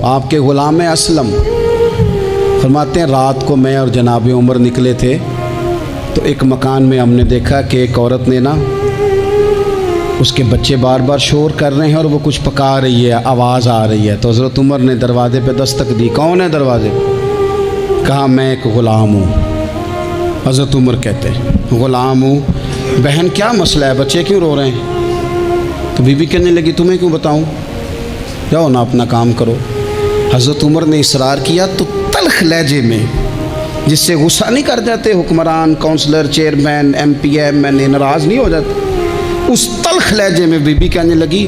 آپ کے غلام اسلم فرماتے ہیں رات کو میں اور جناب عمر نکلے تھے تو ایک مکان میں ہم نے دیکھا کہ ایک عورت نے نا اس کے بچے بار بار شور کر رہے ہیں اور وہ کچھ پکا رہی ہے، آواز آ رہی ہے۔ تو حضرت عمر نے دروازے پہ دستک دی، کون ہے دروازے پہ؟ کہا میں ایک غلام ہوں۔ حضرت عمر کہتے ہیں غلام ہوں، بہن کیا مسئلہ ہے، بچے کیوں رو رہے ہیں؟ تو بی بی کہنے لگی تمہیں کیوں بتاؤں، جاؤ نا اپنا کام کرو۔ حضرت عمر نے اصرار کیا تو تلخ لہجے میں، جس سے غصہ نہیں کر جاتے حکمران، councillor, chairman, M P M N A ناراض نہیں ہو جاتے، اس تلخ لہجے میں بی بی کہنے لگی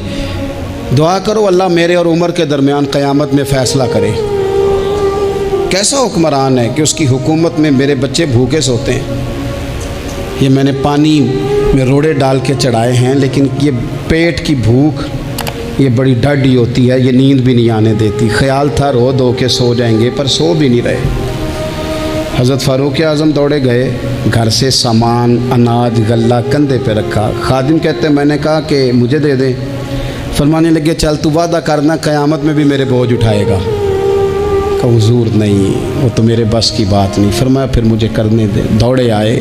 دعا کرو اللہ میرے اور عمر کے درمیان قیامت میں فیصلہ کرے۔ کیسا حکمران ہے کہ اس کی حکومت میں میرے بچے بھوکے سوتے ہیں، یہ میں نے پانی میں روڑے ڈال کے چڑھائے ہیں، لیکن یہ پیٹ کی بھوک یہ بڑی ڈاڈی ہوتی ہے، یہ نیند بھی نہیں آنے دیتی۔ خیال تھا رو دو کے سو جائیں گے پر سو بھی نہیں رہے۔ حضرت فاروق اعظم دوڑے گئے، گھر سے سامان اناج غلہ کندھے پہ رکھا۔ خادم کہتے میں نے کہا کہ مجھے دے دیں، فرمانے لگے چل تو وعدہ کرنا قیامت میں بھی میرے بوجھ اٹھائے گا۔ کہ حضور نہیں، وہ تو میرے بس کی بات نہیں۔ فرمایا پھر مجھے کرنے دے۔ دوڑے آئے،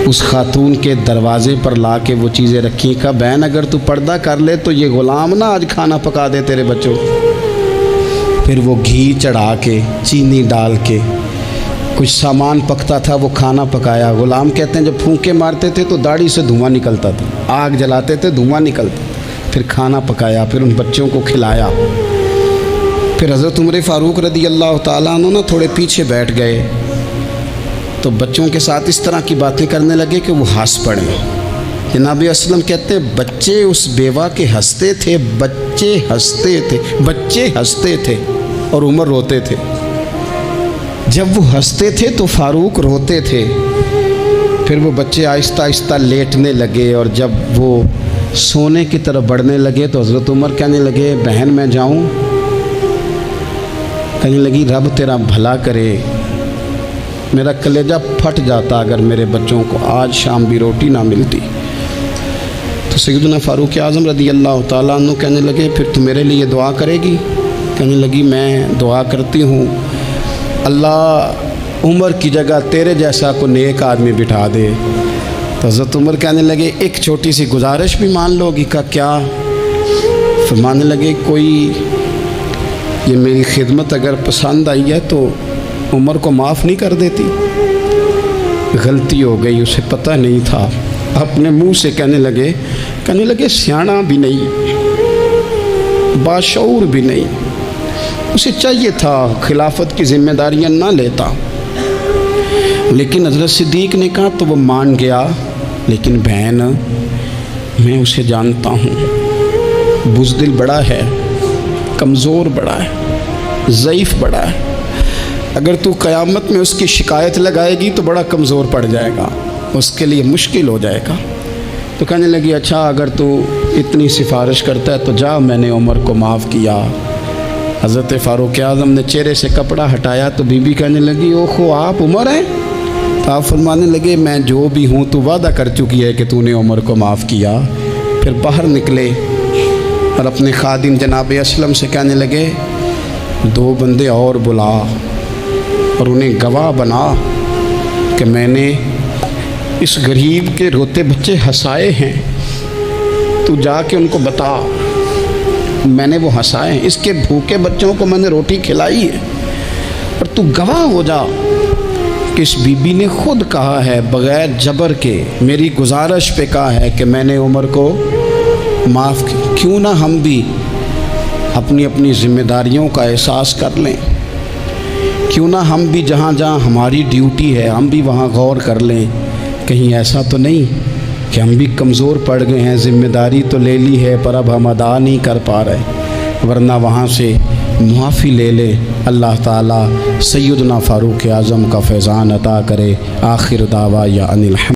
اس خاتون کے دروازے پر لا کے وہ چیزیں رکھی۔ کہا بہن اگر تو پردہ کر لے تو یہ غلام نہ آج کھانا پکا دے تیرے بچوں۔ پھر وہ گھی چڑھا کے چینی ڈال کے کچھ سامان پکتا تھا وہ کھانا پکایا۔ غلام کہتے ہیں جب پھونکے مارتے تھے تو داڑھی سے دھواں نکلتا تھا، آگ جلاتے تھے دھواں نکلتا، پھر کھانا پکایا، پھر ان بچوں کو کھلایا۔ پھر حضرت عمر فاروق رضی اللہ تعالیٰ عنہ نا تھوڑے پیچھے بیٹھ گئے تو بچوں کے ساتھ اس طرح کی باتیں کرنے لگے کہ وہ ہنس پڑے۔ جناب اسلم کہتے ہیں بچے اس بیوہ کے ہنستے تھے، بچے ہنستے تھے اور عمر روتے تھے۔ جب وہ ہنستے تھے تو فاروق روتے تھے۔ پھر وہ بچے آہستہ آہستہ لیٹنے لگے اور جب وہ سونے کی طرف بڑھنے لگے تو حضرت عمر کہنے لگے بہن میں جاؤں؟ کہنے لگی رب تیرا بھلا کرے، میرا کلیجہ پھٹ جاتا اگر میرے بچوں کو آج شام بھی روٹی نہ ملتی۔ تو سیدنا فاروق اعظم رضی اللہ تعالیٰ عنہ کہنے لگے پھر تو میرے لیے دعا کرے گی؟ کہنے لگی میں دعا کرتی ہوں اللہ عمر کی جگہ تیرے جیسا کو نیک آدمی بٹھا دے۔ تو حضرت عمر کہنے لگے ایک چھوٹی سی گزارش بھی مان لو گی؟ کا کیا؟ فرمانے لگے کوئی یہ میری خدمت اگر پسند آئی ہے تو عمر کو معاف نہیں کر دیتی؟ غلطی ہو گئی، اسے پتہ نہیں تھا۔ اپنے منہ سے کہنے لگے سیاںا بھی نہیں، باشعور بھی نہیں، اسے چاہیے تھا خلافت کی ذمہ داریاں نہ لیتا۔ لیکن حضرت صدیق نے کہا تو وہ مان گیا، لیکن بہن میں اسے جانتا ہوں، بزدل بڑا ہے، کمزور بڑا ہے، ضعیف بڑا ہے، اگر تو قیامت میں اس کی شکایت لگائے گی تو بڑا کمزور پڑ جائے گا، اس کے لیے مشکل ہو جائے گا۔ تو کہنے لگی اچھا اگر تو اتنی سفارش کرتا ہے تو جا، میں نے عمر کو معاف کیا۔ حضرت فاروق اعظم نے چہرے سے کپڑا ہٹایا تو بی بی کہنے لگی اوہو آپ عمر ہیں؟ تو آپ فرمانے لگے میں جو بھی ہوں تو وعدہ کر چکی ہے کہ تو نے عمر کو معاف کیا۔ پھر باہر نکلے اور اپنے خادم جناب اسلم سے کہنے لگے 2 بندے اور بلا اور انہیں گواہ بنا کہ میں نے اس غریب کے روتے بچے ہنسائے ہیں، تو جا کے ان کو بتا میں نے وہ ہنسائے ہیں، اس کے بھوکے بچوں کو میں نے روٹی کھلائی ہے، اور تو گواہ ہو جا کہ اس بی بی نے خود کہا ہے بغیر جبر کے، میری گزارش پہ کہا ہے کہ میں نے عمر کو معاف کی۔ کیوں نہ ہم بھی اپنی اپنی ذمہ داریوں کا احساس کر لیں، کیوں نہ ہم بھی جہاں جہاں ہماری ڈیوٹی ہے ہم بھی وہاں غور کر لیں، کہیں ایسا تو نہیں کہ ہم بھی کمزور پڑ گئے ہیں، ذمہ داری تو لے لی ہے پر اب ہم ادا نہیں کر پا رہے، ورنہ وہاں سے معافی لے لیں۔ اللہ تعالیٰ سیدنا فاروق اعظم کا فیضان عطا کرے۔ آخر دعوانا ان الحمد